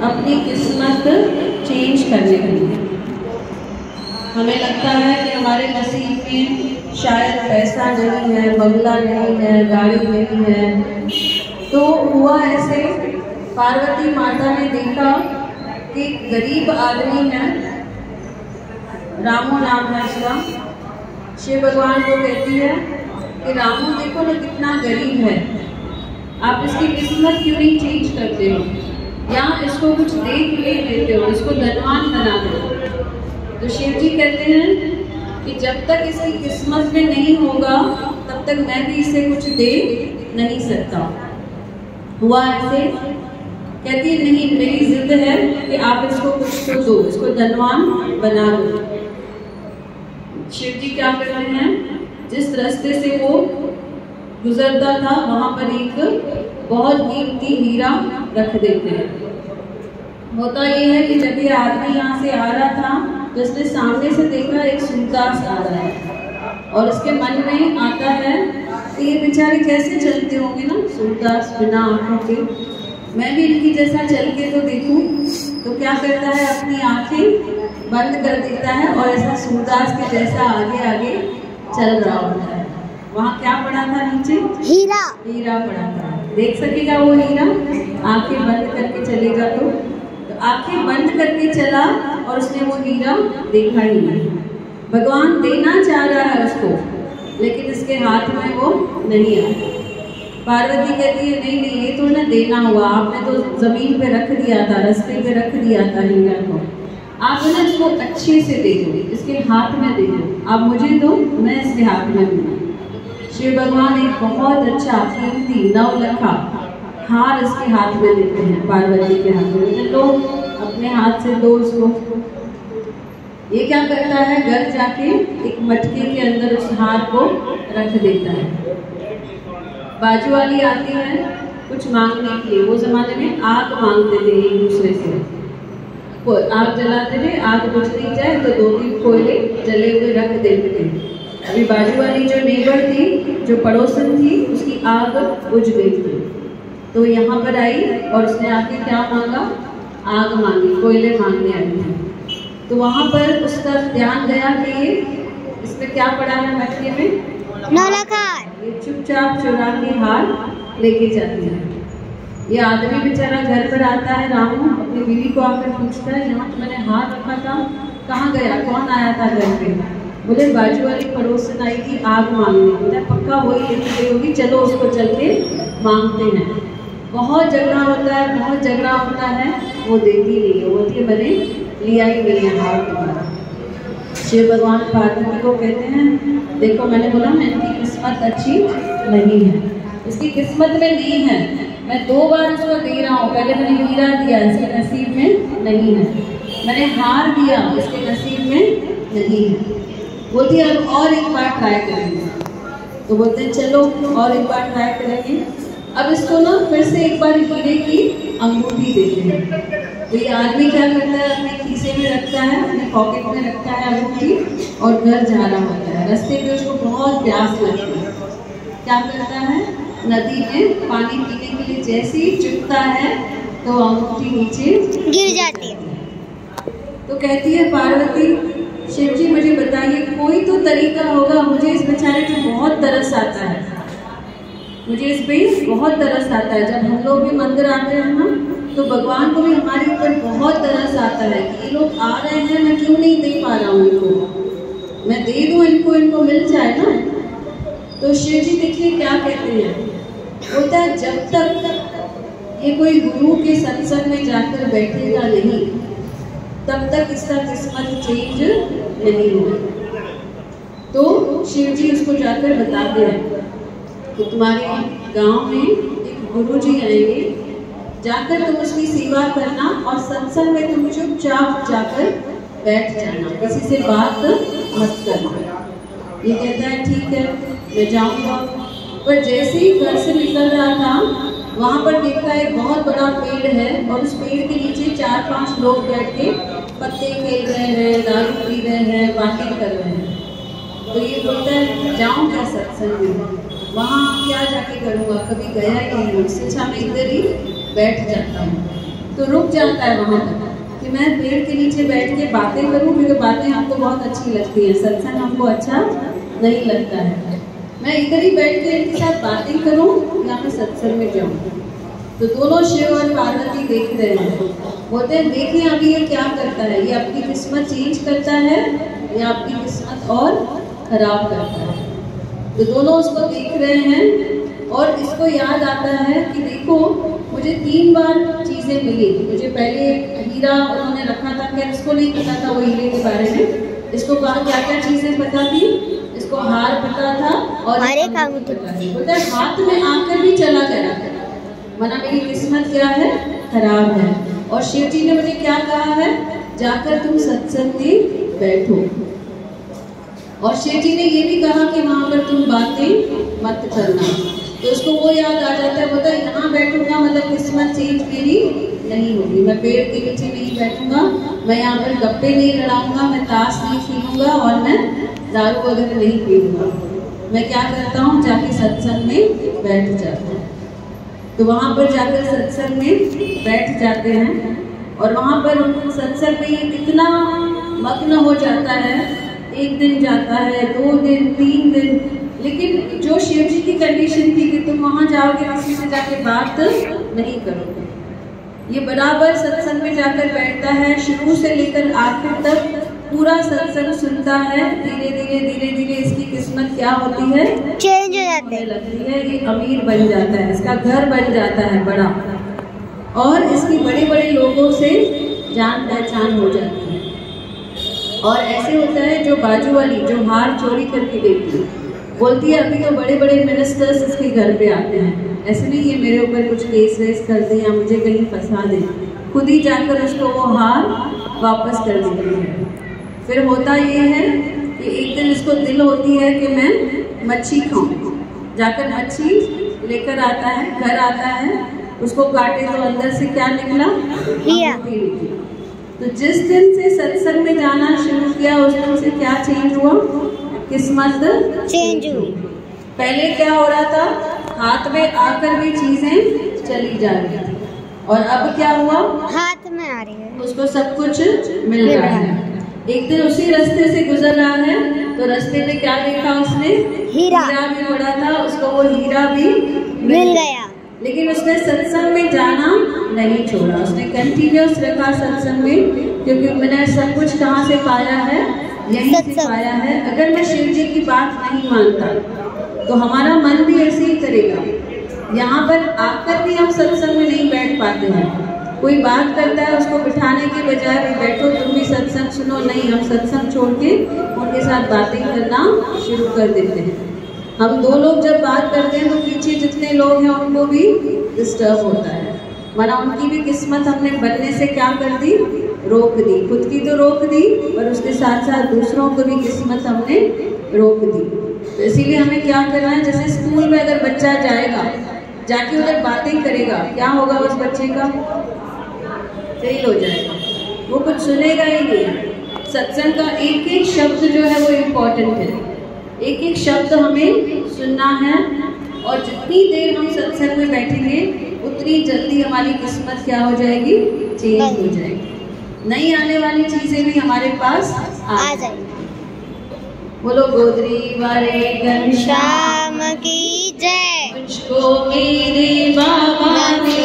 अपनी किस्मत चेंज करने के लिए। हमें लगता है कि हमारे नसीब में शायद पैसा नहीं है, बंगला नहीं है, गाड़ी नहीं है। तो हुआ ऐसे, पार्वती माता ने देखा कि गरीब आदमी है, रामू नाम है उसका। शिव भगवान को कहती है कि रामू देखो ना कितना गरीब है, आप इसकी किस्मत क्यों नहीं चेंज करते हो, या इसको कुछ दे क्यों नहीं देते हो, इसको धनवान बना दो। तो शिव जी कहते हैं कि जब तक इसकी किस्मत में नहीं होगा तब तक मैं भी इसे कुछ दे नहीं सकता। हुआ ऐसे, कहती है नहीं, मेरी जिद है कि आप इसको कुछ तो दो, इसको धनवान बना दो। शिव जी क्या कर रहे हैं, जिस रास्ते से वो गुजरता था वहां पर एक बहुत कीमती हीरा रख देते हैं। होता ये है कि जब ये आदमी यहाँ से आ रहा था तो उसने सामने से देखा एक सूरदास आ रहा है, और उसके मन में आता है कि ये बेचारे कैसे चलते होंगे ना, सूरदास बिना आंखों के, मैं भी इनकी जैसा चल के तो देखूं। तो क्या करता है, अपनी आंखें बंद कर देता है और ऐसा सूरदास के जैसा आगे आगे चल रहा होता है। वहाँ क्या पड़ा था नीचे, हीरा, हीरा पड़ा था। देख सकेगा वो हीरा, आंखें बंद करके चलेगा तो आंखें बंद करके चला और उसने वो हीरा देखा ही नहीं। भगवान देना चाह रहा है उसको, लेकिन इसके हाथ में वो नहीं आया। पार्वती कहती है नहीं नहीं, ये तो ना देना हुआ, आपने तो जमीन पे रख दिया था, रास्ते पे रख दिया था हीरा को, आप ना इसको अच्छे से दे दो, इसके हाथ में दे दो, आप मुझे दो, मैं इसके हाथ में दूंगा। शिव भगवान एक बहुत अच्छा कीमती 9 लखा हार इसके हाथ में देते हैं, पार्वती के हाथ में, लो अपने हाथ से दो उसको। ये क्या करता है, घर जाके एक मटके के अंदर उस हार को रख देता है। बाजू वाली आती है कुछ मांगने के लिए, वो जमाने में आग मांगते थे एक दूसरे से, आग जलाते थे, आग बुझ नहीं जाए तो 2-3 कोयले जले हुए रख देते थे। अभी बाजू वाली जो नेबर थी, जो पड़ोसन थी, उसकी आग बुझ गई थी, तो यहाँ पर आई और उसने आके क्या मांगा, आग मांगी, कोयले मांगने आई थी। तो वहाँ पर उसका ध्यान गया कि इसमें क्या पड़ा है मटके में, 9 लखा। ये चुपचाप चुरा के हार लेके जाती है। ये आदमी बेचारा घर पर आता है, रामू अपनी बीवी को आकर पूछता है, जहाँ मैंने हार रखा था कहाँ गया, कौन आया था घर पे। बोले बाजू वाली पड़ोसन आई थी आग मांगने, बोला पक्का वही लेके गई होगी, चलो उसको चल के मांगते हैं। बहुत झगड़ा होता है, बहुत झगड़ा होता है, वो देती नहीं है, बोलती है मैंने लिया ही नहीं है हार तुम्हारा। शिव भगवान पार्वती को कहते हैं देखो मैंने बोला ना इनकी किस्मत अच्छी नहीं है, इसकी किस्मत में नहीं है, मैं 2 बार उसको दे रहा हूँ, पहले मैंने हीरा दिया, इसके नसीब में नहीं है, मैंने हार दिया, इसके नसीब में नहीं है। बोलती है अब और एक बार ट्राई करेंगे, तो बोलते हैं चलो और एक बार ट्राई करेंगे। अब इसको ना फिर से एक बार हीरे की अंगूठी देते हैं। तो ये आदमी क्या करता है, अपने खीसे में रखता है, अपने पॉकेट में रखता है अंगूठी और घर जा रहा होता है। रास्ते पे उसको बहुत प्यास लगती है, क्या करता है, नदी में पानी पीने के लिए जैसे ही चुकता है तो अंगूठी नीचे गिर जाती है। तो कहती है पार्वती शिव जी मुझे बताइए कोई तो तरीका होगा, मुझे इस बेचारे पे बहुत तरस आता है, मुझे इस पे बहुत तरस आता है। जब हम लोग भी मंदिर आते हैं ना तो भगवान को भी हमारे ऊपर बहुत तरस आता है कि ये लोग आ रहे हैं, मैं क्यों नहीं दे पा रहा हूँ इनको, मैं दे दूँ इनको, इनको मिल जाए ना। तो शिव जी देखिए क्या कहते हैं, बोलता है जब तक ये कोई गुरु के सत्संग में जाकर बैठेगा नहीं तब तक इसका किस्मत चेंज नहीं होगा। तो शिव जी उसको जाकर बताते हैं कि तुम्हारे गांव में एक गुरु जी आएंगे, जाकर तुम उसकी सेवा करना और सत्संग में तुम चुपचाप जाकर बैठ जाना, किसी से बात मत करना। ये कहता है ठीक है मैं जाऊंगा। पर जैसे ही घर से निकल रहा था वहाँ पर देखता है एक बहुत बड़ा पेड़ है और उस पेड़ के नीचे 4-5 लोग बैठ के पत्ते खेल रहे हैं, दारू पी रहे हैं, बातें कर रहे हैं। तो ये बोलता है जाऊँ क्या सत्संग में, वहाँ क्या जाके करूँगा, कभी गया ही नहीं, इससे अच्छा मैं इधर ही बैठ जाता हूँ। तो रुक जाता है वहाँ पर कि मैं पेड़ के नीचे बैठ के बातें करूँ, क्योंकि बातें हमको बहुत अच्छी लगती हैं, सत्संग हमको अच्छा नहीं लगता है। मैं इधर ही बैठ के इनके साथ बातें करूँ या मैं सत्संग में जाऊँ। तो दोनों शिव और पार्वती देख रहे हैं, बोलते हैं देखिए अभी ये क्या करता है, ये आपकी किस्मत चेंज करता है या आपकी किस्मत और खराब करता है। तो दोनों उसको देख रहे हैं और इसको याद आता है कि देखो मुझे 3 बार चीज़ें मिली। मुझे पहले हीरा उन्होंने रखा था, खैर इसको नहीं पता था वो हीरे के बारे में, इसको क्या क्या चीज़ें पता थी, इसको हार पता था और बोलता है हाथ में आकर भी चला गया, मना मेरी किस्मत क्या है, खराब है। और शिव जी ने मुझे क्या कहा है, जाकर तुम सत्संग में बैठो। और शिव जी ने ये भी कहा कि वहाँ पर तुम बातें मत करना। तो उसको वो याद आ जाता है, बोलता है यहाँ बैठूंगा मतलब किस्मत चेंज मेरी नहीं होगी, मैं पेड़ के नीचे नहीं बैठूंगा, मैं यहाँ पर गप्पे नहीं लड़ाऊंगा, मैं ताश नहीं खेलूंगा और मैं दारू वगैरह नहीं पीऊंगा। मैं क्या करता हूँ, जाके सत्संग में बैठ जाता हूँ। तो वहाँ पर जाकर सत्संग में बैठ जाते हैं और वहाँ पर सत्संग में ये कितना मग्न हो जाता है, 1 दिन जाता है, 2 दिन, 3 दिन, लेकिन जो शिव जी की कंडीशन थी कि तुम वहाँ जाओगे किसी से जाके बात नहीं करोगे। ये बराबर सत्संग में जाकर बैठता है, शुरू से लेकर आखिर तक पूरा सत्संग सुनता है। धीरे धीरे धीरे धीरे इसकी किस्मत क्या होती है, चेंज हो जाती है, लगती है ये अमीर बन जाता है, इसका घर बन जाता है बड़ा और इसकी बड़े बड़े लोगों से जान पहचान हो जाती है। और ऐसे होता है जो बाजू वाली जो हार चोरी करके देती है, बोलती है अभी तो बड़े बड़े मिनिस्टर्स इसके घर पे आते हैं, ऐसे नहीं ये मेरे ऊपर कुछ केस वेस कर दें या मुझे कहीं फंसा दें, खुद ही जाकर उसको वो हार वापस कर देती है। फिर होता ये है कि एक दिन इसको दिल होती है कि मैं मच्छी खाऊं, जाकर मच्छी लेकर आता है, घर आता है, उसको काटे तो अंदर से क्या निकला, हीरा। तो जिस दिन से सत्संग में जाना शुरू किया उस दिन से क्या चेंज हुआ, किस्मत चेंज हुई। पहले क्या हो रहा था, हाथ में आकर भी चीजें चली जा रही थी और अब क्या हुआ, हाथ में आ रही है, उसको सब कुछ मिल रहा है। एक दिन उसी रास्ते से गुजर रहा है तो रास्ते में क्या देखा उसने, हीरा भी पड़ा था, उसको वो हीरा भी मिल गया। लेकिन उसने सत्संग में जाना नहीं छोड़ा, उसने कंटिन्यूस रखा सत्संग में, क्योंकि मैंने सब कुछ कहाँ से पाया है, यहीं से पाया है। अगर मैं शिव जी की बात नहीं मानता तो हमारा मन भी ऐसे ही करेगा। यहाँ पर आकर भी हम सत्संग में नहीं बैठ पाते हैं, कोई बात करता है उसको बिठाने के बजाय बैठो तुम भी सत्संग सुनो, नहीं, हम सत्संग छोड़ के उनके साथ बातें करना शुरू कर देते हैं। हम 2 लोग जब बात करते हैं तो पीछे जितने लोग हैं उनको भी डिस्टर्ब होता है, माना उनकी भी किस्मत हमने बनने से क्या कर दी, रोक दी, खुद की तो रोक दी और उसके साथ साथ दूसरों को भी किस्मत हमने रोक दी। तो इसीलिए हमें क्या करना है, जैसे स्कूल में अगर बच्चा जाएगा, जाके उधर बातें करेगा, क्या होगा उस बच्चे का, फेल हो जाएगा, वो कुछ सुनेगा ही नहीं। सत्संग का एक एक शब्द जो है वो इम्पोर्टेंट है, एक एक शब्द हमें सुनना है और जितनी देर हम सत्संग में बैठेंगे उतनी जल्दी हमारी किस्मत क्या हो जाएगी, चेंज हो जाएगी, नई आने वाली चीजें भी हमारे पास आ जाएगी। बोलो गोदरी वाले घनश्याम की जय, मुझको मेरे बाबा ने